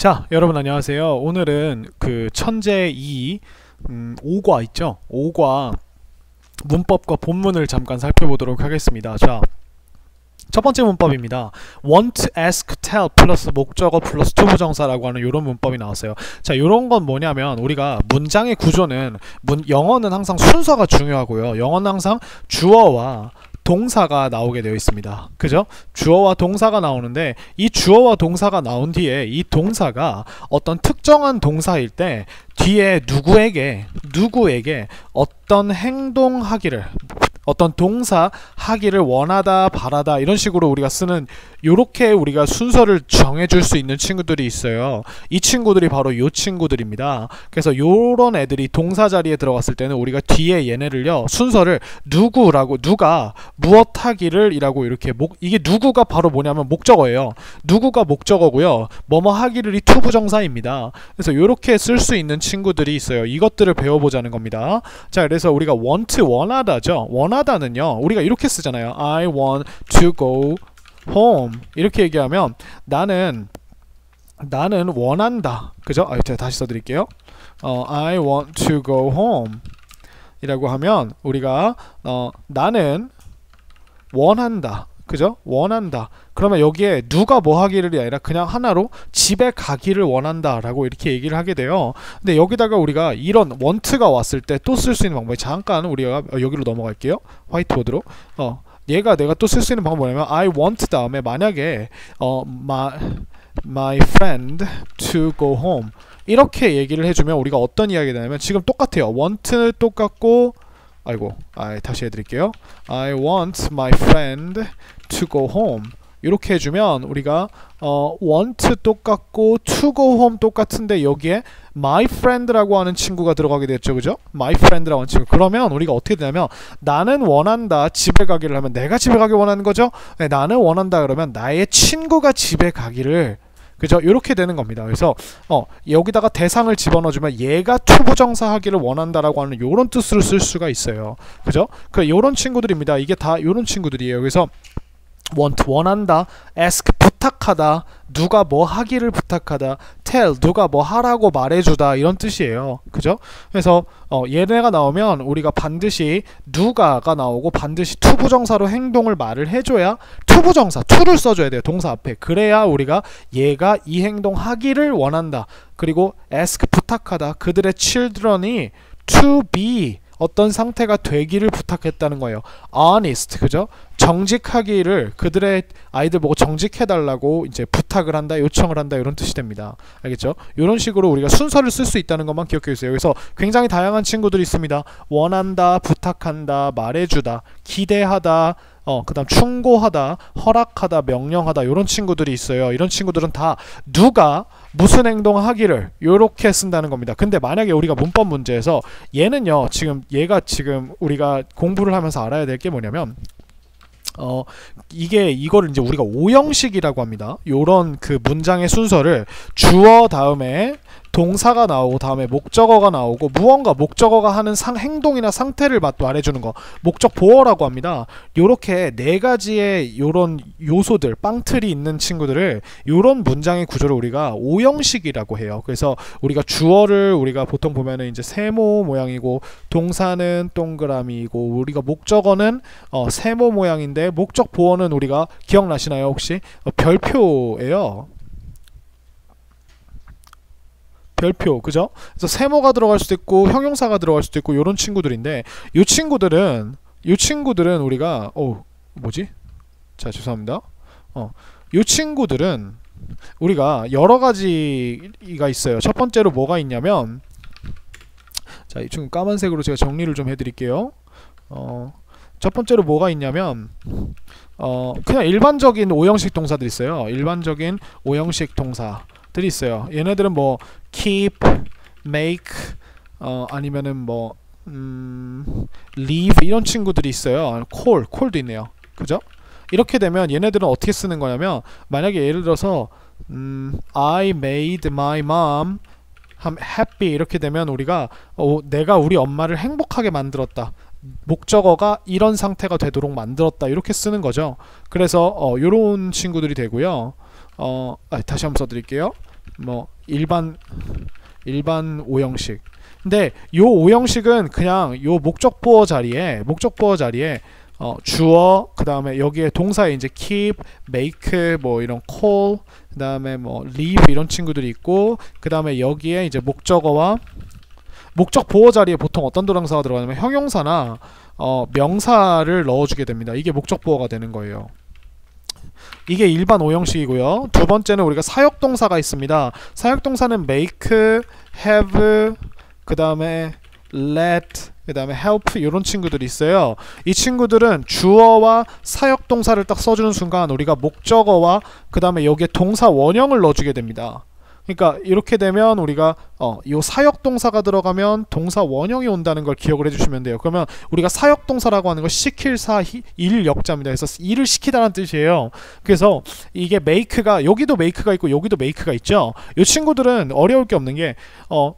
자, 여러분 안녕하세요. 오늘은 그 천재 2 5과 있죠? 5과 문법과 본문을 잠깐 살펴보도록 하겠습니다. 자, 첫 번째 문법입니다. want, ask, tell 플러스 목적어 플러스 투부정사라고 하는 이런 문법이 나왔어요. 자, 이런 건 뭐냐면 우리가 문장의 구조는 영어는 항상 순서가 중요하고요. 영어는 항상 주어와 동사가 나오게 되어 있습니다. 그죠? 주어와 동사가 나오는데 이 주어와 동사가 나온 뒤에 이 동사가 어떤 특정한 동사일 때 뒤에 누구에게 어떤 행동하기를 어떤 동사 하기를 원하다 바라다 이런 식으로 우리가 쓰는 요렇게 우리가 순서를 정해줄 수 있는 친구들이 있어요. 이 친구들이 바로 요 친구들입니다. 그래서 요런 애들이 동사 자리에 들어갔을 때는 우리가 뒤에 얘네를요 순서를 누가 무엇 하기를 이라고 이렇게 이게 누구가 바로 뭐냐면 목적어예요. 누구가 목적어고요. 뭐뭐 하기를 이 투부정사입니다. 그래서 요렇게 쓸 수 있는 친구들이 있어요. 이것들을 배워보자는 겁니다. 자, 그래서 우리가 want 원하다죠. 원하다는요 우리가 이렇게 쓰잖아요. I want to go home 이렇게 얘기하면 나는 원한다. 그죠? 제가 다시 써드릴게요. I want to go home 이라고 하면 우리가 나는 원한다. 그죠? 원한다. 그러면 여기에 누가 뭐 하기를이 아니라 그냥 하나로 집에 가기를 원한다 라고 이렇게 얘기를 하게 돼요. 근데 여기다가 우리가 이런 want가 왔을 때 또 쓸 수 있는 방법이 잠깐 우리가 여기로 넘어갈게요. 화이트보드로. 내가 또 쓸 수 있는 방법은 뭐냐면 I want 다음에 만약에 my friend to go home 이렇게 얘기를 해주면 우리가 어떤 이야기가 되냐면 지금 똑같아요. want 똑같고 다시 해드릴게요. I want my friend to go home 이렇게 해주면 우리가 want 똑같고 to go home 똑같은데 여기에 my friend라고 하는 친구가 들어가게 됐죠. 그죠? my friend라고 하는 친구. 그러면 우리가 어떻게 되냐면 나는 원한다 집에 가기를 하면 내가 집에 가기 원하는 거죠. 네, 나는 원한다 그러면 나의 친구가 집에 가기를 그죠? 이렇게 되는 겁니다. 그래서 여기다가 대상을 집어넣어주면 얘가 투부정사 하기를 원한다라고 하는 요런 뜻으로 쓸 수가 있어요. 그죠? 요런 친구들입니다. 이게 다 요런 친구들이에요. 그래서 want 원한다, ask 부탁하다, 누가 뭐 하기를 부탁하다, tell 누가 뭐 하라고 말해주다 이런 뜻이에요. 그죠? 그래서 얘네가 나오면 우리가 반드시 누가가 나오고 반드시 투부정사로 행동을 말을 해줘야 투부정사 to를 써줘야 돼요. 동사 앞에. 그래야 우리가 얘가 이 행동 하기를 원한다. 그리고 ask 부탁하다. 그들의 children이 to be 어떤 상태가 되기를 부탁했다는 거예요. honest, 그죠? 정직하기를 그들의 아이들 보고 정직해달라고 이제 부탁을 한다, 요청을 한다 이런 뜻이 됩니다. 알겠죠? 이런 식으로 우리가 순서를 쓸 수 있다는 것만 기억해 주세요. 그래서 굉장히 다양한 친구들이 있습니다. 원한다, 부탁한다, 말해주다, 기대하다, 그 다음 충고하다, 허락하다, 명령하다 이런 친구들이 있어요. 이런 친구들은 다 누가 무슨 행동하기를 이렇게 쓴다는 겁니다. 근데 만약에 우리가 문법 문제에서 얘는요 얘가 지금 우리가 공부를 하면서 알아야 될 게 뭐냐면 이거를 이제 우리가 오형식이라고 합니다. 요런 그 문장의 순서를 주어 다음에 동사가 나오고 다음에 목적어가 나오고 무언가 목적어가 하는 행동이나 상태를 말해주는 거 목적 보어라고 합니다. 요렇게 네 가지의 요런 요소들 빵틀이 있는 친구들을 요런 문장의 구조를 우리가 오형식이라고 해요. 그래서 우리가 주어를 우리가 보통 보면은 이제 세모 모양이고 동사는 동그라미이고 우리가 목적어는 세모 모양인데 목적 보어는 우리가 기억나시나요 혹시? 별표예요. 별표, 그죠? 그래서 세모가 들어갈 수도 있고 형용사가 들어갈 수도 있고 이런 친구들인데 이 친구들은 우리가 자, 죄송합니다. 이 친구들은 우리가 여러 가지가 있어요. 첫 번째로 뭐가 있냐면 자, 이 친구 까만색으로 제가 정리를 좀 해드릴게요. 첫 번째로 뭐가 있냐면 그냥 일반적인 오형식 동사들이 있어요. 일반적인 오형식 동사들이 있어요. 얘네들은 뭐 keep, make, 아니면은 leave 이런 친구들이 있어요. call도 있네요. 그죠? 이렇게 되면 얘네들은 어떻게 쓰는 거냐면 만약에 예를 들어서 I made my mom happy 이렇게 되면 우리가 내가 우리 엄마를 행복하게 만들었다. 목적어가 이런 상태가 되도록 만들었다 이렇게 쓰는 거죠. 그래서 요런 친구들이 되고요. 다시 한번 써드릴게요. 뭐 일반 오형식. 근데 요 오형식은 그냥 요 목적보어 자리에 주어, 그 다음에 여기에 동사에 이제 keep, make, 뭐 이런 call, 그 다음에 뭐 leave 이런 친구들이 있고, 그 다음에 여기에 이제 목적어와 목적 보어 자리에 보통 어떤 동사가 들어가냐면 형용사나 명사를 넣어주게 됩니다. 이게 목적 보어가 되는 거예요. 이게 일반 오형식이고요. 두 번째는 우리가 사역동사가 있습니다. 사역동사는 make, have, 그 다음에 let, 그 다음에 help 이런 친구들이 있어요. 이 친구들은 주어와 사역동사를 딱 써주는 순간 우리가 목적어와 그 다음에 여기에 동사 원형을 넣어주게 됩니다. 그러니까 이렇게 되면 우리가 요 사역동사가 들어가면 동사 원형이 온다는 걸 기억을 해주시면 돼요. 그러면 우리가 사역동사라고 하는 거 시킬사 일 역자입니다. 그래서 일을 시키다는 뜻이에요. 그래서 이게 make가 여기도 make가 있고 여기도 make가 있죠. 이 친구들은 어려울 게 없는 게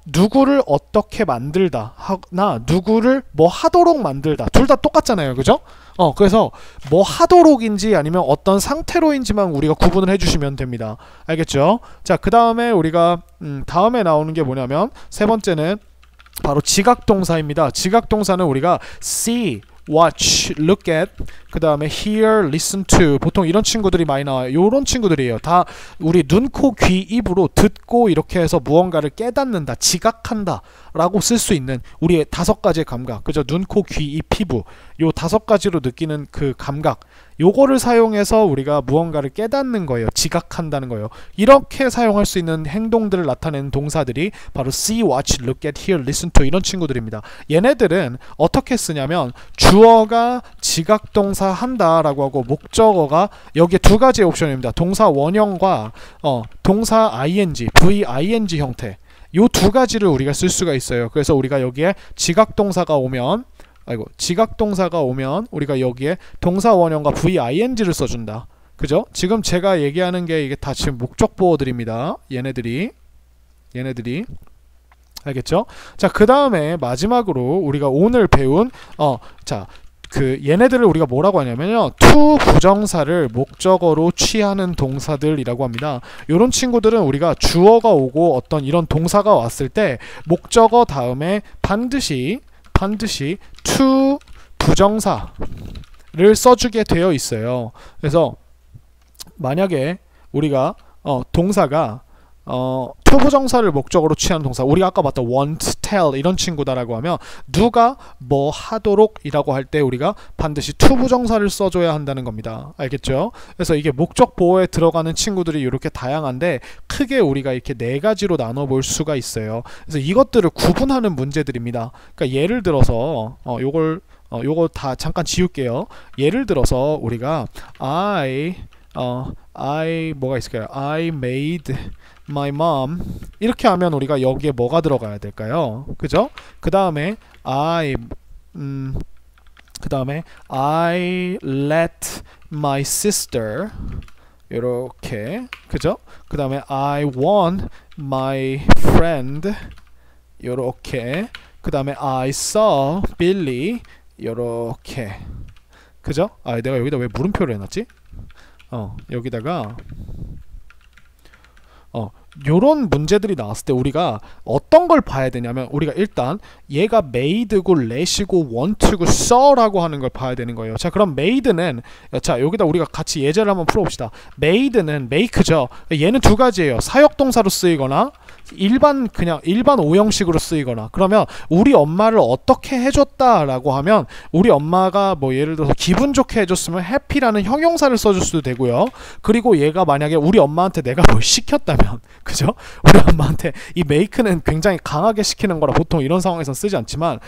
누구를 어떻게 만들다 나 누구를 뭐 하도록 만들다 둘 다 똑같잖아요. 그죠? 그래서 뭐 하도록인지 아니면 어떤 상태로인지만 우리가 구분을 해주시면 됩니다. 알겠죠? 자, 그 다음에 우리가 다음에 나오는 게 뭐냐면 세 번째는 바로 지각동사입니다. 지각동사는 우리가 see, watch, look at, 그 다음에 hear, listen to 보통 이런 친구들이 많이 나와요. 요런 친구들이에요. 다 우리 눈, 코, 귀, 입으로 듣고 이렇게 해서 무언가를 깨닫는다, 지각한다 라고 쓸 수 있는 우리의 5가지의 감각, 그죠? 눈, 코, 귀, 입, 피부 요 5가지로 느끼는 그 감각, 요거를 사용해서 우리가 무언가를 깨닫는 거예요. 지각한다는 거예요. 이렇게 사용할 수 있는 행동들을 나타내는 동사들이 바로 see, watch, look at, hear, listen to 이런 친구들입니다. 얘네들은 어떻게 쓰냐면 주어가 지각동사 한다 라고 하고 목적어가 여기에 2가지의 옵션입니다. 동사 원형과 동사 ing, v-ing 형태 요 2가지를 우리가 쓸 수가 있어요. 그래서 우리가 여기에 지각동사가 오면 우리가 여기에 동사 원형과 v-ing를 써준다. 그죠? 지금 제가 얘기하는 게 이게 다 지금 목적 보어들입니다. 얘네들이 알겠죠? 자, 그 다음에 마지막으로 우리가 오늘 배운 얘네들을 우리가 뭐라고 하냐면요, to 부정사를 목적어로 취하는 동사들이라고 합니다. 이런 친구들은 우리가 주어가 오고 어떤 이런 동사가 왔을 때 목적어 다음에 반드시 to 부정사를 써주게 되어 있어요. 그래서 만약에 우리가 동사가 to 부정사를 목적으로 취하는 동사, 우리가 아까 봤던 want, tell 이런 친구다라고 하면 누가 뭐 하도록 이라고 할 때 우리가 반드시 to 부정사를 써줘야 한다는 겁니다. 알겠죠? 그래서 이게 목적 보어에 들어가는 친구들이 이렇게 다양한데 크게 우리가 이렇게 4가지로 나눠볼 수가 있어요. 그래서 이것들을 구분하는 문제들입니다. 그러니까 예를 들어서 요거 다 잠깐 지울게요. 예를 들어서 우리가 뭐가 있을까요? I made my mom 이렇게 하면 우리가 여기에 뭐가 들어가야 될까요? 그죠? 그 다음에 I let my sister 이렇게, 그죠? 그 다음에 I want my friend 이렇게, 그 다음에 I saw Billy 이렇게, 그죠? 내가 여기다 왜 물음표를 해놨지? 여기다가 요런 문제들이 나왔을 때 우리가 어떤 걸 봐야 되냐면 우리가 일단 얘가 made고 let이고 want고 saw라고 하는 걸 봐야 되는 거예요. 자, 그럼 made는 여기다 우리가 같이 예제를 한번 풀어봅시다. made는 make죠. 얘는 2가지예요. 사역동사로 쓰이거나 그냥 일반 오형식으로 쓰이거나, 그러면 우리 엄마를 어떻게 해줬다라고 하면 우리 엄마가 뭐 예를 들어서 기분 좋게 해줬으면 happy라는 형용사를 써줄 수도 되고요. 그리고 얘가 만약에 우리 엄마한테 내가 뭘 시켰다면, 그죠? 우리 엄마한테 이 make는 굉장히 강하게 시키는 거라 보통 이런 상황에서 쓰지 않지만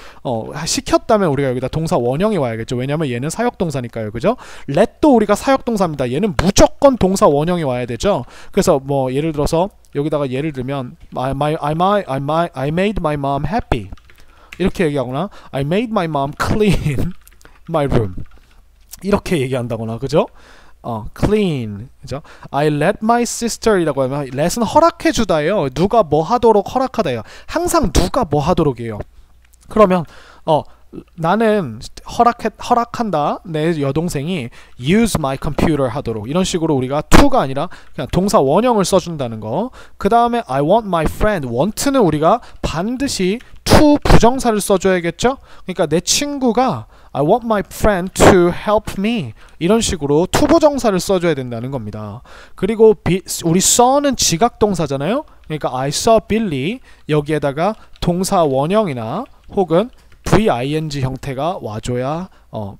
시켰다면 우리가 여기다 동사 원형이 와야겠죠. 왜냐면 얘는 사역동사니까요. 그죠? let도 우리가 사역동사입니다. 얘는 무조건 동사 원형이 와야 되죠. 그래서 뭐 예를 들어서 여기다가 예를 들면 I made my mom happy 이렇게 얘기하거나 I made my mom clean my room 이렇게 얘기한다거나, 그죠? clean, 그죠? I let my sister 이라고 하면 let은 허락해주다예요. 누가 뭐 하도록 허락하다예요. 항상 누가 뭐 하도록이에요. 그러면 나는 허락한다 내 여동생이 use my computer 하도록 이런 식으로 우리가 to가 아니라 그냥 동사 원형을 써준다는 거. 그 다음에 I want my friend want는 우리가 반드시 to 부정사를 써줘야겠죠. 그러니까 내 친구가 I want my friend to help me 이런 식으로 to 부정사를 써줘야 된다는 겁니다. 그리고 우리 saw는 지각동사잖아요. 그러니까 I saw Billy 여기에다가 동사 원형이나 혹은 VING 형태가 와줘야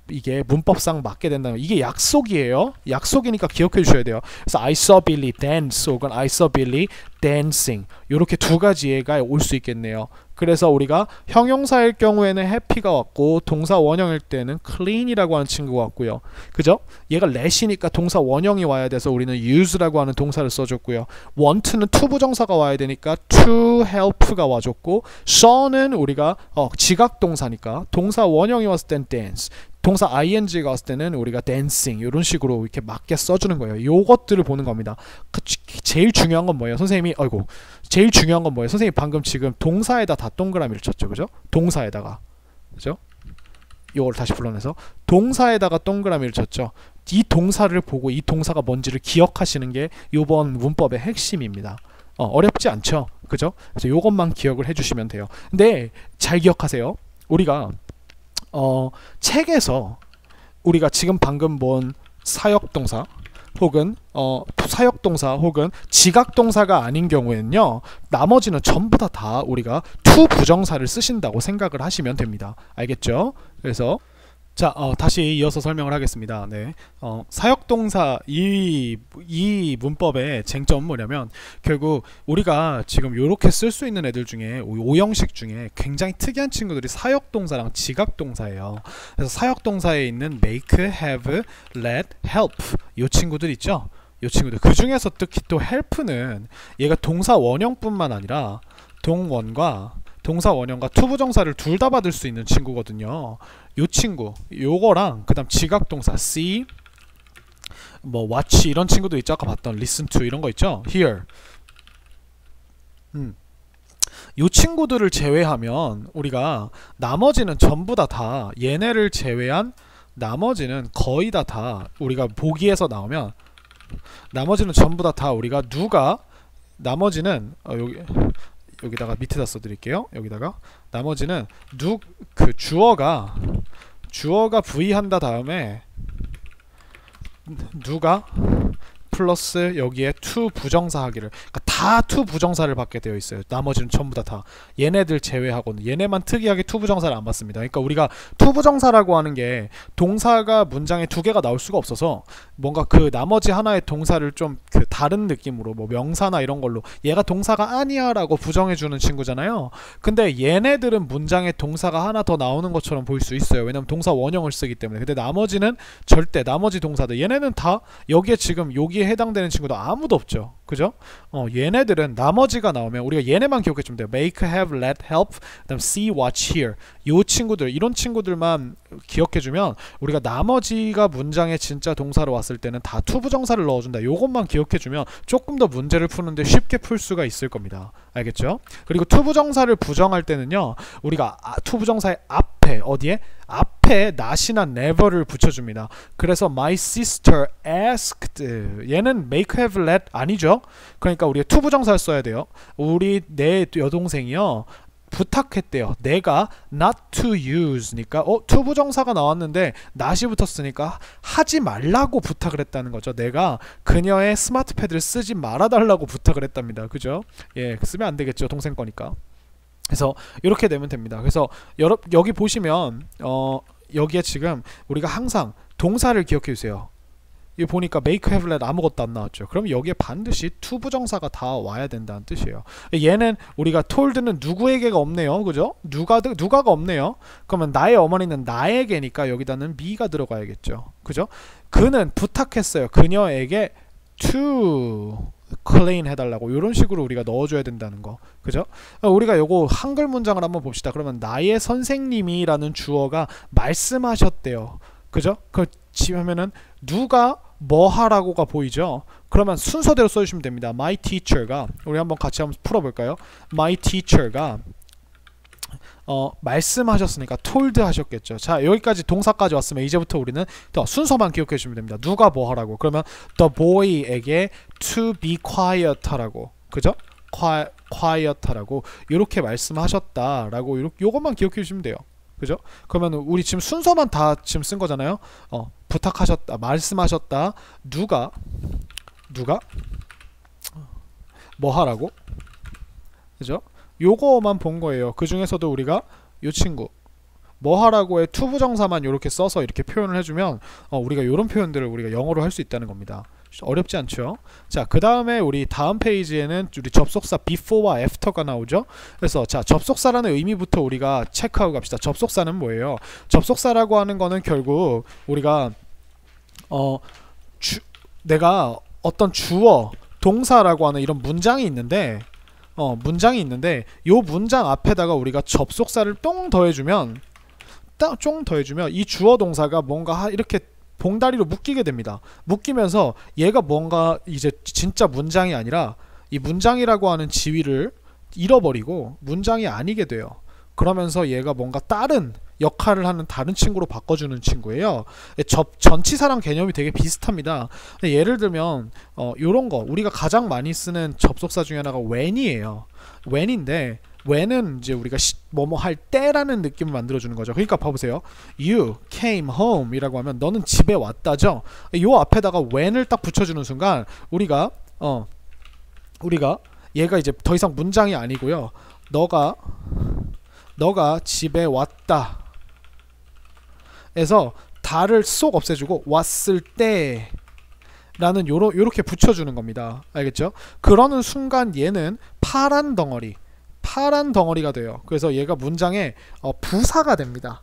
이게 문법상 맞게 된다는 이게 약속이에요. 약속이니까 기억해 주셔야 돼요. 그래서 I saw Billy dance 혹은 I saw Billy dancing 이렇게 두 가지 예가 올 수 있겠네요. 그래서 우리가 형용사일 경우에는 happy가 왔고 동사 원형일 때는 clean이라고 하는 친구가 왔고요. 그죠? 얘가 let이니까 동사 원형이 와야 돼서 우리는 use라고 하는 동사를 써줬고요. want는 to 부정사가 와야 되니까 to help가 와줬고 saw는 우리가 지각동사니까 동사 원형이 왔을 땐 dance 동사 ing가 왔을 때는 우리가 dancing 이런 식으로 이렇게 맞게 써주는 거예요. 요것들을 보는 겁니다. 제일 중요한 건 뭐예요? 선생님이 제일 중요한 건 뭐예요? 선생님이 방금 지금 동사에다 다 동그라미를 쳤죠. 그죠? 동사에다가 그죠? 요걸 다시 불러내서 동사에다가 동그라미를 쳤죠. 이 동사를 보고 이 동사가 뭔지를 기억하시는 게 요번 문법의 핵심입니다. 어렵지 않죠? 그죠? 그래서 요것만 기억을 해주시면 돼요. 근데 잘 기억하세요. 우리가 책에서 우리가 지금 방금 본 사역동사 혹은 사역동사 혹은 지각동사가 아닌 경우에는요 나머지는 전부 다 우리가 to 부정사를 쓰신다고 생각을 하시면 됩니다. 알겠죠? 그래서 자 다시 이어서 설명을 하겠습니다. 네, 사역동사 이 문법의 쟁점은 뭐냐면 결국 우리가 지금 이렇게 쓸 수 있는 애들 중에 5형식 중에 굉장히 특이한 친구들이 사역동사랑 지각동사예요. 그래서 사역동사에 있는 make, have, let, help 이 친구들 있죠. 이 친구들 그 중에서 특히 또 help는 얘가 동사 원형뿐만 아니라 동사 원형과 to 부정사를 둘 다 받을 수 있는 친구거든요. 요 친구 요거랑 그 다음 지각동사 see 뭐 watch 이런 친구도 있죠. 아까 봤던 listen to 이런 거 있죠. hear 요 친구들을 제외하면 우리가 나머지는 전부 다 얘네를 제외한 나머지는 거의 다 우리가 보기에서 나오면 나머지는 전부 다 우리가 나머지는 여기다가 밑에다 써드릴게요. 여기다가 나머지는 그 주어가 V 한다 다음에 누가 플러스 여기에 to 부정사 하기를 그러니까 다 to 부정사를 받게 되어 있어요. 나머지는 전부 다 얘네들 제외하고는 얘네만 특이하게 to 부정사를 안 받습니다. 그러니까 우리가 to 부정사라고 하는 게 동사가 문장에 두 개가 나올 수가 없어서 뭔가 그 나머지 하나의 동사를 좀 그 다른 느낌으로 뭐 명사나 이런 걸로 얘가 동사가 아니야 라고 부정해주는 친구잖아요. 근데 얘네들은 문장에 동사가 하나 더 나오는 것처럼 보일 수 있어요. 왜냐면 동사 원형을 쓰기 때문에. 근데 나머지는 절대 나머지 동사들 얘네는 다 여기에 지금 여기에 해당되는 친구도 아무도 없죠. 그죠? 얘네들은 나머지가 나오면 우리가 얘네만 기억해주면 돼요. make, have, let, help, 그다음 see, watch, hear 요 친구들 이런 친구들만 기억해주면 우리가 나머지가 문장에 진짜 동사로 왔을 때는 다 to 부정사를 넣어준다. 요것만 기억해주면 조금 더 문제를 푸는데 쉽게 풀 수가 있을 겁니다. 알겠죠? 그리고 to 부정사를 부정할 때는요 우리가 to 부정사의 앞에 어디에? 앞에 not이나 never를 붙여줍니다. 그래서 my sister asked 얘는 make, have, let 아니죠? 그러니까 우리가 to 부정사를 써야 돼요. 내 여동생이요 부탁했대요. 내가 not to use니까 to 부정사가 나왔는데 not이 붙었으니까 하지 말라고 부탁을 했다는 거죠. 내가 그녀의 스마트 패드를 쓰지 말아달라고 부탁을 했답니다. 그죠? 예, 쓰면 안 되겠죠. 동생 거니까. 그래서 이렇게 되면 됩니다. 그래서 여기 보시면 여기에 지금 우리가 항상 동사를 기억해 주세요. 여기 보니까 make, have, let 아무것도 안 나왔죠. 그럼 여기에 반드시 to 부정사가 다 와야 된다는 뜻이에요. 얘는 우리가 told는 누구에게가 없네요. 그죠? 누가가 없네요. 그러면 나의 어머니는 나에게니까 여기다는 me가 들어가야겠죠. 그죠? 그는 부탁했어요. 그녀에게 to clean 해달라고 이런 식으로 우리가 넣어줘야 된다는 거. 그죠? 우리가 요거 한글 문장을 한번 봅시다. 그러면 나의 선생님이라는 주어가 말씀하셨대요. 그죠? 그 하면은 누가 뭐 하라고가 보이죠? 그러면 순서대로 써주시면 됩니다. My teacher가 우리 한번 같이 한번 풀어볼까요? My teacher가 말씀하셨으니까 told 하셨겠죠. 자, 여기까지 동사까지 왔으면 이제부터 우리는 더 순서만 기억해 주시면 됩니다. 누가 뭐 하라고. 그러면 the boy에게 to be quiet 하라고. 그죠? quiet 하라고 이렇게 말씀하셨다라고 요것만 기억해 주시면 돼요. 그죠? 그러면 우리 지금 순서만 다 지금 쓴 거잖아요. 부탁하셨다, 말씀하셨다, 누가 뭐 하라고. 그죠? 요거만 본 거예요. 그 중에서도 우리가 요 친구 뭐 하라고의 투부정사만 이렇게 써서 이렇게 표현을 해주면 우리가 요런 표현들을 우리가 영어로 할 수 있다는 겁니다. 어렵지 않죠? 자, 그 다음에 우리 다음 페이지에는 우리 접속사 before와 after가 나오죠. 그래서 자, 접속사라는 의미부터 우리가 체크하고 갑시다. 접속사는 뭐예요? 접속사라고 하는 거는 결국 우리가 내가 어떤 주어, 동사라고 하는 이런 문장이 있는데 요 문장 앞에다가 우리가 접속사를 똥 더해주면 이 주어 동사가 뭔가 이렇게 봉다리로 묶이게 됩니다. 묶이면서 얘가 뭔가 이제 진짜 문장이 아니라 이 문장이라고 하는 지위를 잃어버리고 문장이 아니게 돼요. 그러면서 얘가 뭔가 다른 역할을 하는 다른 친구로 바꿔주는 친구예요. 전치사랑 개념이 되게 비슷합니다. 근데 예를 들면 요런 거 우리가 가장 많이 쓰는 접속사 중에 하나가 when이에요. when인데 when은 이제 우리가 뭐뭐 할 때라는 느낌을 만들어주는 거죠. 그러니까 봐보세요. You came home 이라고 하면 너는 집에 왔다죠. 요 앞에다가 when을 딱 붙여주는 순간 우리가 얘가 이제 더 이상 문장이 아니고요. 너가 집에 왔다 에서 다를 쏙 없애주고 왔을 때 라는 요렇게 붙여주는 겁니다. 알겠죠? 그러는 순간 얘는 파란 덩어리가 돼요. 그래서 얘가 문장의 부사가 됩니다.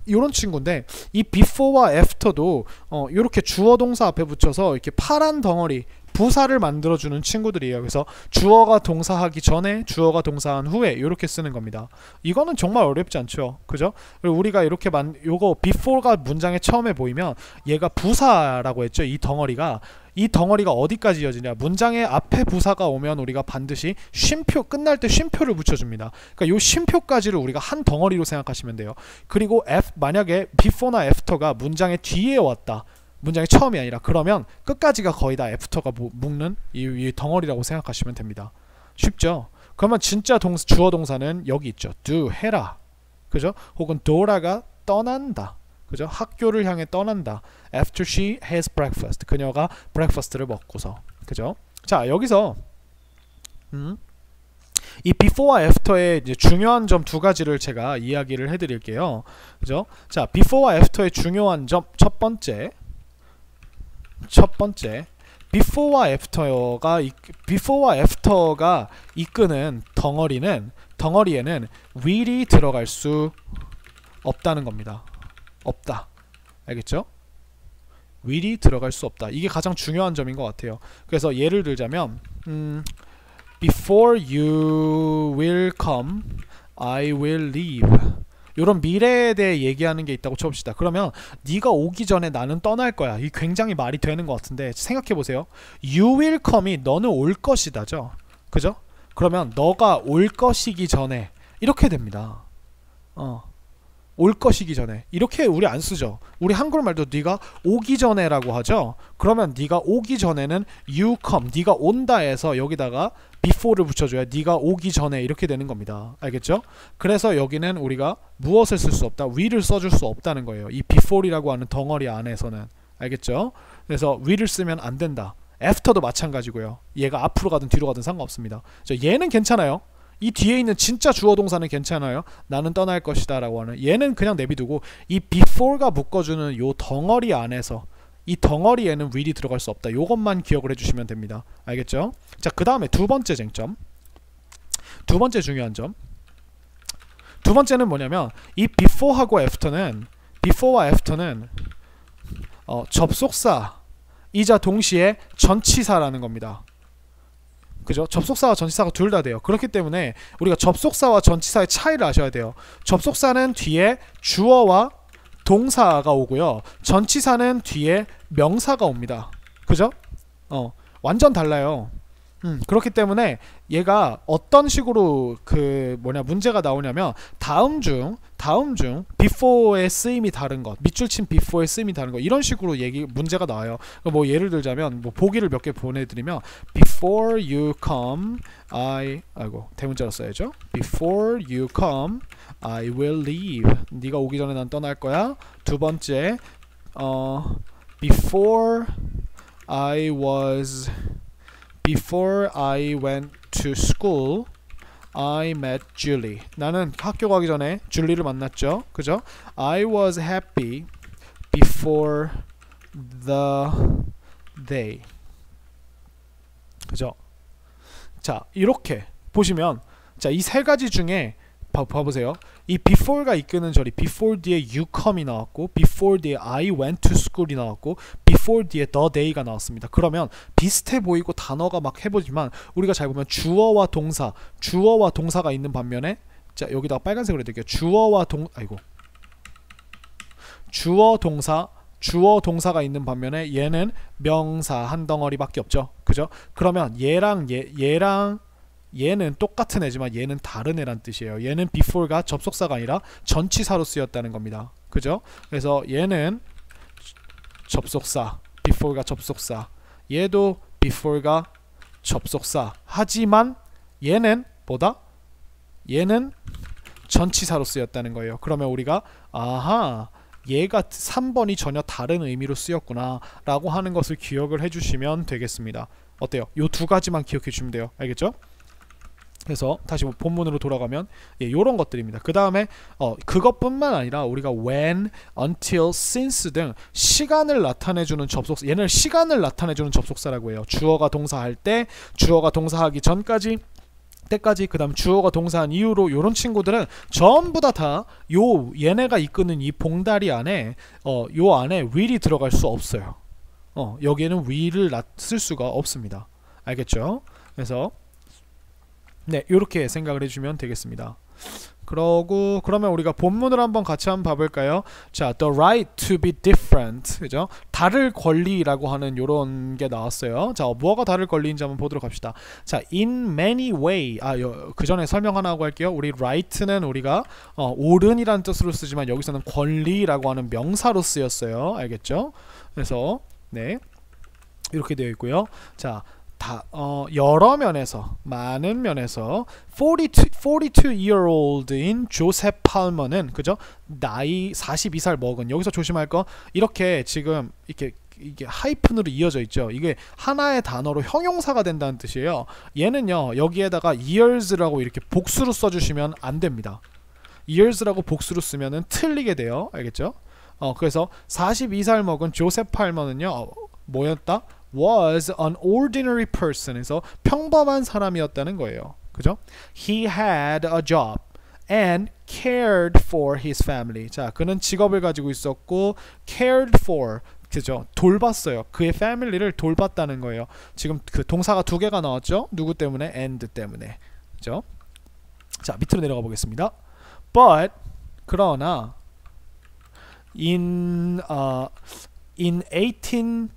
이런 친구인데 이 before와 after도 이렇게 주어 동사 앞에 붙여서 이렇게 파란 덩어리 부사를 만들어주는 친구들이에요. 그래서 주어가 동사하기 전에 주어가 동사한 후에 이렇게 쓰는 겁니다. 이거는 정말 어렵지 않죠. 그죠? 그리고 우리가 이렇게 요거 before가 문장에 처음에 보이면 얘가 부사라고 했죠. 이 덩어리가 어디까지 이어지냐, 문장의 앞에 부사가 오면 우리가 반드시 쉼표, 끝날 때 쉼표를 붙여줍니다. 그러니까 요 쉼표까지를 우리가 한 덩어리로 생각하시면 돼요. 그리고 만약에 before나 after가 문장의 뒤에 왔다, 문장의 처음이 아니라, 그러면 끝까지가 거의 다 after가 묶는 이 덩어리라고 생각하시면 됩니다. 쉽죠? 그러면 진짜 주어 동사는 여기 있죠. do, 해라. 그죠? 혹은 do라가 떠난다. 그죠? 학교를 향해 떠난다. After she has breakfast. 그녀가 breakfast를 먹고서. 그죠? 자, 여기서 이 before와 after의 이제 중요한 점 두 가지를 제가 이야기를 해드릴게요. 그죠? 자, before와 after의 중요한 점 첫 번째, before와 after가 이끄는 덩어리에는 will이 들어갈 수 없다는 겁니다. 없다. 알겠죠? will이 들어갈 수 없다. 이게 가장 중요한 점인 것 같아요. 그래서 예를 들자면 Before you will come, I will leave. 이런 미래에 대해 얘기하는 게 있다고 쳐봅시다. 그러면 네가 오기 전에 나는 떠날 거야. 이게 굉장히 말이 되는 것 같은데 생각해보세요. You will come이 너는 올 것이다죠. 그죠? 그러면 너가 올 것이기 전에 이렇게 됩니다. 올 것이기 전에 이렇게 우리 안 쓰죠. 우리 한국말도 네가 오기 전에라고 하죠. 그러면 네가 오기 전에는 you come, 네가 온다에서 여기다가 before를 붙여줘야 네가 오기 전에 이렇게 되는 겁니다. 알겠죠? 그래서 여기는 우리가 무엇을 쓸 수 없다, will을 써줄 수 없다는 거예요. 이 before이라고 하는 덩어리 안에서는. 알겠죠? 그래서 will을 쓰면 안 된다. after도 마찬가지고요. 얘가 앞으로 가든 뒤로 가든 상관없습니다. 얘는 괜찮아요. 이 뒤에 있는 진짜 주어 동사는 괜찮아요. 나는 떠날 것이다 라고 하는 얘는 그냥 내비두고 이 before가 묶어주는 요 덩어리 안에서 이 덩어리에는 will이 들어갈 수 없다. 요것만 기억을 해주시면 됩니다. 알겠죠? 자, 그 다음에 두 번째 쟁점, 두 번째 중요한 점, 두 번째는 뭐냐면 이 before하고 after는 접속사이자 동시에 전치사라는 겁니다. 그죠? 접속사와 전치사가 둘 다 돼요. 그렇기 때문에 우리가 접속사와 전치사의 차이를 아셔야 돼요. 접속사는 뒤에 주어와 동사가 오고요. 전치사는 뒤에 명사가 옵니다. 그죠? 완전 달라요. 그렇기 때문에 얘가 어떤 식으로 그 문제가 나오냐면 다음 중 before의 쓰임이 다른 것, 밑줄 친 before의 쓰임이 다른 것 이런 식으로 문제가 나와요. 뭐 예를 들자면 뭐 보기를 몇 개 보내드리면 before you come 대문자로 써야죠. before you come I will leave. 네가 오기 전에 난 떠날 거야. 두 번째 Before I went to school, I met Julie. 나는 학교 가기 전에 줄리를 만났죠. 그죠? I was happy before the day. 그죠? 자, 이렇게 보시면 자, 이 세 가지 중에 봐보세요. 이 before가 이끄는 절이 before 뒤에 you come이 나왔고 before 뒤에 I went to school이 나왔고 before 뒤에 the day가 나왔습니다. 그러면 비슷해 보이고 단어가 막 해보지만 우리가 잘 보면 주어와 동사가 있는 반면에 자 여기다가 빨간색으로 해드릴게요. 주어 동사가 있는 반면에 얘는 명사 한 덩어리밖에 없죠. 그죠? 그러면 얘는 똑같은 애지만 얘는 다른 애란 뜻이에요. 얘는 before가 접속사가 아니라 전치사로 쓰였다는 겁니다. 그죠? 그래서 얘는 접속사, before가 접속사. 얘도 before가 접속사. 하지만 얘는 얘는 전치사로 쓰였다는 거예요. 그러면 우리가 얘가 3번이 전혀 다른 의미로 쓰였구나 라고 하는 것을 기억을 해주시면 되겠습니다. 어때요? 요 두 가지만 기억해 주시면 돼요. 알겠죠? 그래서 다시 본문으로 돌아가면 요런 것들입니다. 그 다음에 그것뿐만 아니라 우리가 when, until, since 등 시간을 나타내주는 접속사, 얘는 시간을 나타내주는 접속사라고 해요. 주어가 동사할 때, 주어가 동사하기 전까지 때까지, 그 다음 주어가 동사한 이후로 요런 친구들은 전부 다 얘네가 이끄는 이 봉다리 안에 요 안에 will이 들어갈 수 없어요. 여기에는 will을 쓸 수가 없습니다. 알겠죠? 그래서 네, 이렇게 생각을 해주면 되겠습니다. 그러면 우리가 본문을 한번 같이 한번 봐볼까요? 자, the right to be different, 그죠? 다를 권리라고 하는 요런 게 나왔어요. 자, 뭐가 다를 권리인지 한번 보도록 합시다. 자, in many way, 그 전에 설명 하나 하고 할게요. 우리 right는 우리가 옳은이라는 뜻으로 쓰지만 여기서는 권리라고 하는 명사로 쓰였어요. 알겠죠? 그래서 네, 이렇게 되어 있고요. 자. 여러 면에서 많은 면에서 42-year-old인 조셉 팔머는 그죠? 나이 42살 먹은 여기서 조심할 거 이렇게 지금 이게 하이픈으로 이어져 있죠. 이게 하나의 단어로 형용사가 된다는 뜻이에요. 얘는요 여기에다가 years라고 이렇게 복수로 써주시면 안 됩니다. years라고 복수로 쓰면은 틀리게 돼요. 알겠죠? 그래서 42살 먹은 조셉 팔머는요 뭐였다? was an ordinary person. 에서 평범한 사람이었다는 거예요. 그죠? He had a job and cared for his family. 자, 그는 직업을 가지고 있었고 cared for, 그죠? 돌봤어요. 그의 패밀리를 돌봤다는 거예요. 지금 그 동사가 두 개가 나왔죠? 누구 때문에? and 때문에. 그죠? 자, 밑으로 내려가 보겠습니다. But 그러나 in 1830,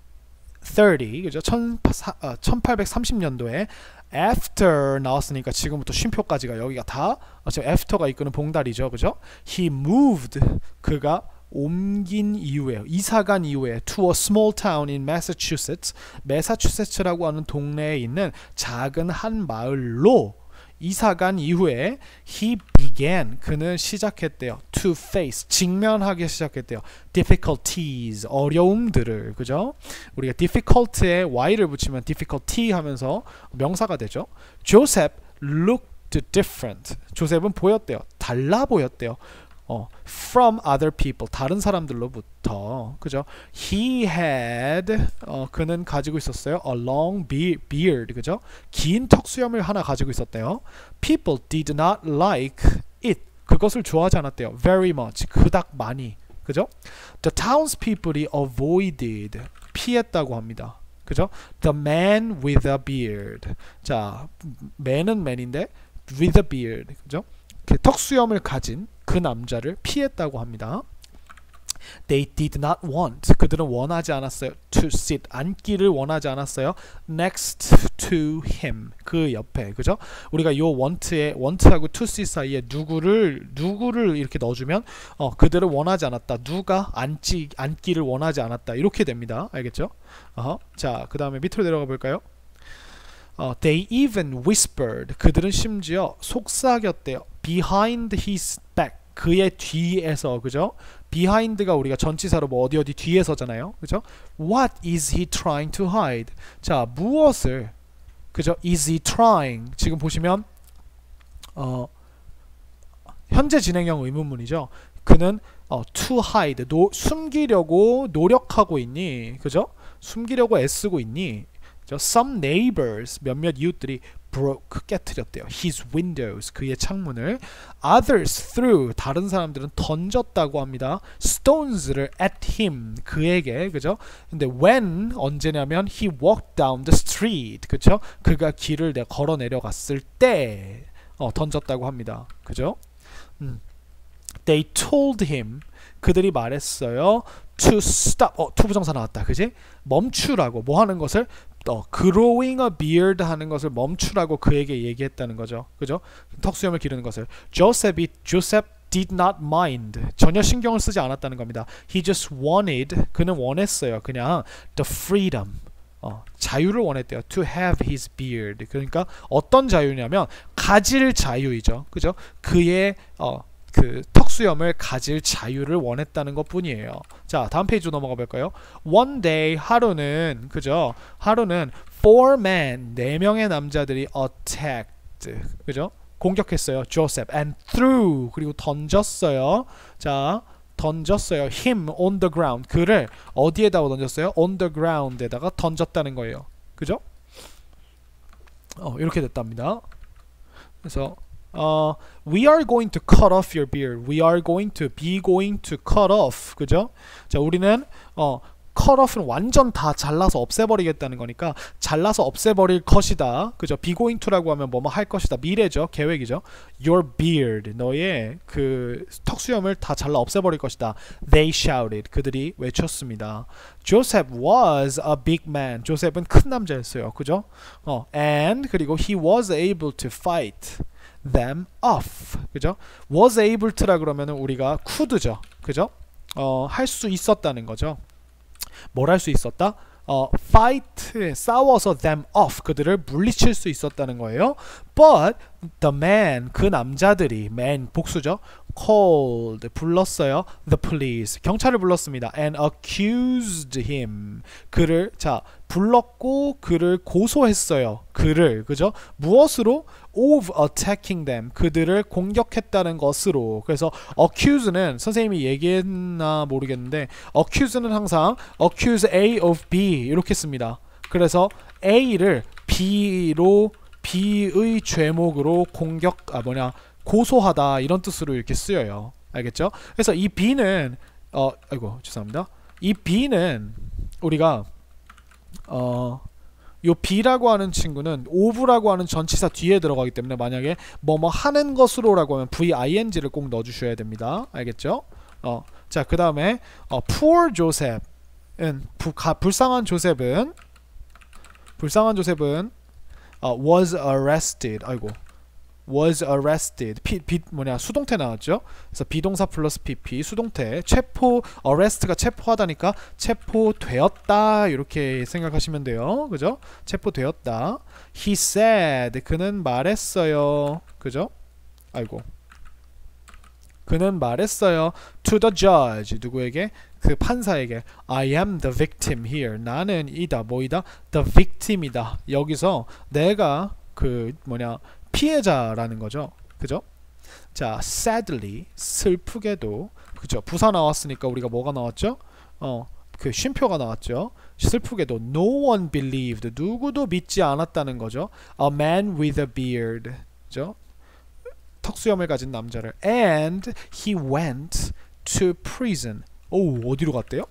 그죠? 1830년도에 after 나왔으니까 지금부터 쉼표까지가 여기가 다 지금 after가 이끄는 봉다리죠. 그죠? He moved, 그가 옮긴 이후에, 이사간 이후에 to a small town in Massachusetts, 매사추세츠라고 하는 동네에 있는 작은 한 마을로 이사간 이후에 he began, 그는 시작했대요. to face, 직면하기 시작했대요. difficulties, 어려움들을. 그죠? 우리가 difficult에 y를 붙이면 difficulty 하면서 명사가 되죠. Joseph looked different. 조셉은 보였대요. 달라 보였대요. from other people, 다른 사람들로부터. 그죠? He had, 그는 가지고 있었어요. a long beard, 그죠? 긴 턱수염을 하나 가지고 있었대요. People did not like it, 그것을 좋아하지 않았대요. very much, 그닥 많이. 그죠? The townspeople avoided, 피했다고 합니다. 그죠? The man with a beard. 자, man은 man인데 with a beard, 그죠? 턱수염을 가진 그 남자를 피했다고 합니다. They did not want. 그들은 원하지 않았어요. To sit. 앉기를 원하지 않았어요. Next to him. 그 옆에. 그죠? 우리가 요 want하고 to sit 사이에 누구를 이렇게 넣어주면 그들은 원하지 않았다. 누가 앉기를 원하지 않았다. 이렇게 됩니다. 알겠죠? 자, 그 다음에 밑으로 내려가 볼까요? They even whispered. 그들은 심지어 속삭였대요. Behind his back. 그의 뒤에서. 그죠? behind가 우리가 전치사로 뭐 어디 뒤에서잖아요. 그죠? What is he trying to hide? 자, 무엇을, 그죠? Is he trying? 지금 보시면 현재 진행형 의문문이죠. 그는 to hide, 숨기려고 노력하고 있니? 그죠? 숨기려고 애쓰고 있니? 그죠? Some neighbors, 몇몇 이웃들이 broke, 깨트렸대요. His windows, 그의 창문을. Others threw, 다른 사람들은 던졌다고 합니다. Stones를 at him, 그에게. 그죠? 근데 when, 언제냐면 he walked down the street, 그죠? 그가 길을 걸어 내려갔을 때 던졌다고 합니다. 그죠? They told him, 그들이 말했어요. To stop, 투부정사 나왔다. 그지? 멈추라고, 뭐 하는 것을? growing a beard 하는 것을 멈추라고 그에게 얘기했다는 거죠. 그죠? 턱수염을 기르는 것을. Joseph did not mind. 전혀 신경을 쓰지 않았다는 겁니다. He just wanted, 그는 원했어요. 그냥 the freedom. 자유를 원했대요. To have his beard. 그러니까 어떤 자유냐면 가질 자유이죠. 그죠? 그의 그 턱수염을 가질 자유를 원했다는 것 뿐이에요. 자, 다음 페이지로 넘어가 볼까요? One day, 하루는, 그죠? 하루는 four men, 4명의 남자들이 attacked, 그죠? 공격했어요. Joseph and threw, 그리고 던졌어요. 자, 던졌어요. him on the ground, 그를 어디에다가 던졌어요? on the ground에다가 던졌다는 거예요. 그죠? 이렇게 됐답니다. 그래서 we are going to cut off your beard. We are going to cut off. 그죠? 자, 우리는 cut off는 완전 다 잘라서 없애버리겠다는 거니까 잘라서 없애버릴 것이다. 그죠? be going to라고 하면 뭐뭐 할 것이다. 미래죠. 계획이죠. Your beard. 너의 그 턱수염을 다 잘라 없애버릴 것이다. They shouted. 그들이 외쳤습니다. Joseph was a big man. 조셉은 큰 남자였어요. 그죠? And 그리고 he was able to fight them off. 그죠? was able to라 그러면은 우리가 could죠. 그죠? 할 수 있었다는 거죠. 뭘 할 수 있었다? fight, 싸워서 them off, 그들을 물리칠 수 있었다는 거예요. But the man, 그 남자들이, man 복수죠. called, 불렀어요. The police, 경찰을 불렀습니다. And accused him, 그를, 자, 불렀고 그를 고소했어요. 그를, 그죠? 무엇으로? of attacking them, 그들을 공격했다는 것으로. 그래서 accuse는 선생님이 얘기했나 모르겠는데 accuse는 항상 accuse A of B 이렇게 씁니다. 그래서 A를 B로, B의 죄목으로 고소하다 이런 뜻으로 이렇게 쓰여요. 알겠죠? 그래서 이 B는 아이고 죄송합니다. 이 B는 우리가 요 B라고 하는 친구는 of라고 하는 전치사 뒤에 들어가기 때문에 만약에 뭐뭐 하는 것으로라고 하면 VING를 꼭 넣어주셔야 됩니다. 알겠죠? 자, 그 다음에 poor Joseph은 불쌍한 조셉은 was arrested. 아이고. was arrested. 수동태 나왔죠? 그래서 비동사 플러스 PP 수동태. arrest가 체포하다니까 체포되었다 이렇게 생각하시면 돼요. 그죠? 체포되었다. He said, 그는 말했어요. 그죠? 아이고. 그는 말했어요. To the judge, 누구에게? 그 판사에게. I am the victim here. 나는 뭐이다? The victim이다. 여기서 내가 피해자라는 거죠. 그죠? 자, sadly, 슬프게도, 그죠? 부사 나왔으니까 우리가 뭐가 나왔죠? 그 쉼표가 나왔죠. 슬프게도 no one believed, 누구도 믿지 않았다는 거죠. A man with a beard, 그죠? 턱수염을 가진 남자를. And he went to prison. 어디로 갔대요?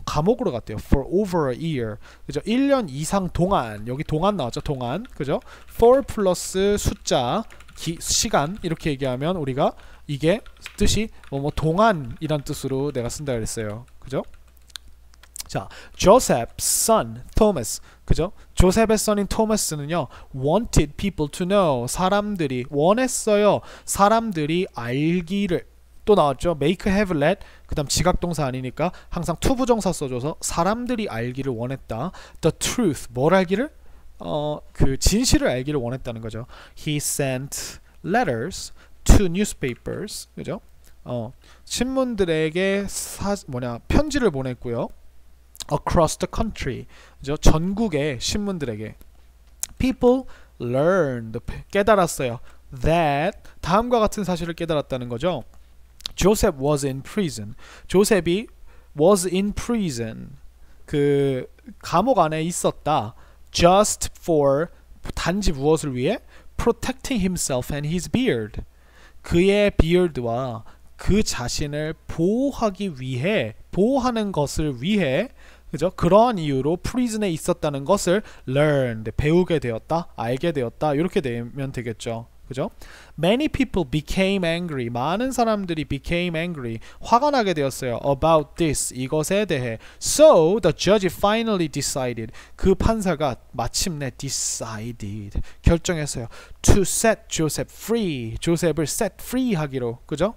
감옥으로 갔대요. For over a year. 그죠? 1년 이상 동안. 여기 동안 나왔죠. 동안. 그죠? for 플러스 숫자 시간 이렇게 얘기하면 우리가 이게 뜻이 뭐 동안이란 뜻으로 내가 쓴다 그랬어요. 그죠? 자, Joseph's son Thomas, 그죠? 조셉의 son인 토마스는요, wanted people to know, 사람들이 원했어요. 사람들이 알기를. 또 나왔죠. make, have, let. 그다음 지각동사 아니니까 항상 투부정사 써줘서 사람들이 알기를 원했다. The truth, 뭘 알기를? 그 진실을 알기를 원했다는 거죠. He sent letters to newspapers, 그죠? 신문들에게 편지를 보냈고요. Across the country, 그죠? 전국의 신문들에게. People learned, 깨달았어요. That, 다음과 같은 사실을 깨달았다는 거죠. Joseph was in prison. 조셉이 was in prison. 그 감옥 안에 있었다. Just for, 단지 무엇을 위해? Protecting himself and his beard. 그의 beard와 그 자신을 보호하기 위해, 보호하는 것을 위해, 그죠? 그러한 이유로 prison에 있었다는 것을 learned, 배우게 되었다, 알게 되었다, 이렇게 되면 되겠죠. 그죠? Many people became angry. 많은 사람들이 became angry. 화가 나게 되었어요. About this. 이것에 대해. So the judge finally decided. 그 판사가 마침내 decided. 결정했어요. To set Joseph free. 조셉을 set free 하기로. 그죠?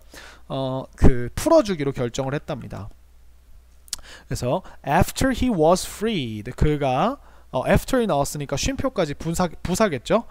그 풀어주기로 결정을 했답니다. 그래서 after he was freed. 그가 after이 나왔으니까 쉼표까지 부사겠죠?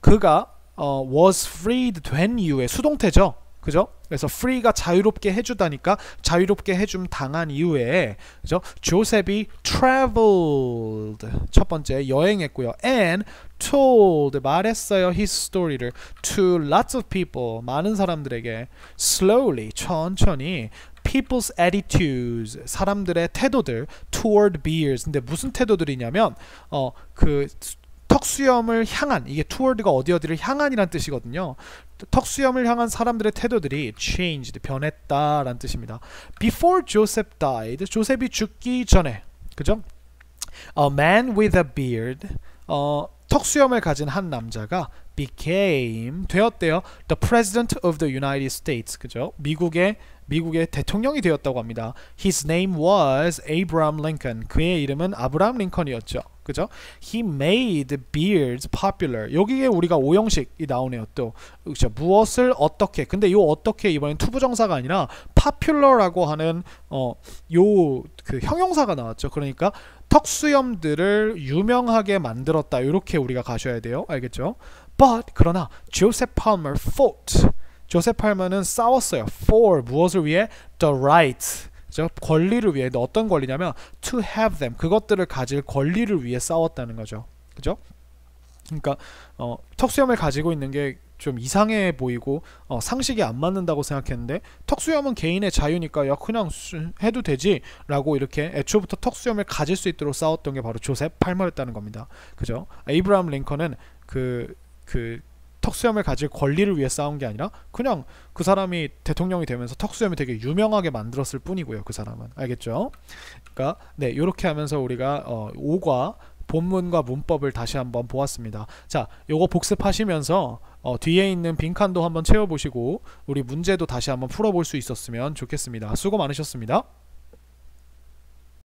그가 was freed 된 이후에 수동태죠. 그죠? 그래서 free가 자유롭게 해주다니까 자유롭게 해줌 당한 이후에 그죠? 조셉이 traveled 첫 번째 여행했고요. and told 말했어요. his story를 to lots of people 많은 사람들에게 slowly 천천히 people's attitudes 사람들의 태도들 toward bears 근데 무슨 태도들이냐면 그 턱수염을 향한 이게 toward가 어디를 향한이란 뜻이거든요. 턱수염을 향한 사람들의 태도들이 changed 변했다라는 뜻입니다. Before Joseph died 조셉이 죽기 전에 그죠? A man with a beard 턱수염을 가진 한 남자가 became 되었대요. The President of the United States 그죠? 미국의 대통령이 되었다고 합니다. His name was Abraham Lincoln. 그의 이름은 아브라함 링컨이었죠. 그죠? He made beards popular. 여기에 우리가 오형식이 나오네요. 또 그렇죠. 무엇을 어떻게. 근데 이 어떻게 이번엔 투부정사가 아니라 popular라고 하는 요 그 형용사가 나왔죠. 그러니까 턱수염들을 유명하게 만들었다. 이렇게 우리가 가셔야 돼요. 알겠죠? But 그러나 Joseph Palmer fought. 조셉 팔머는 싸웠어요. For 무엇을 위해? The right. 권리를 위해. 어떤 권리냐면 to have them. 그것들을 가질 권리를 위해 싸웠다는 거죠. 그죠? 그러니까 턱수염을 가지고 있는 게 좀 이상해 보이고 상식이 안 맞는다고 생각했는데 턱수염은 개인의 자유니까 야 그냥 해도 되지 라고 이렇게 애초부터 턱수염을 가질 수 있도록 싸웠던 게 바로 조셉 팔머였다는 겁니다. 그죠? 에이브라함 링컨은 그 턱수염을 가질 권리를 위해 싸운 게 아니라 그냥 그 사람이 대통령이 되면서 턱수염이 되게 유명하게 만들었을 뿐이고요. 그 사람은. 알겠죠? 그러니까 네, 이렇게 하면서 우리가 5과 본문과 문법을 다시 한번 보았습니다. 자, 요거 복습하시면서 뒤에 있는 빈칸도 한번 채워보시고 우리 문제도 다시 한번 풀어볼 수 있었으면 좋겠습니다. 수고 많으셨습니다.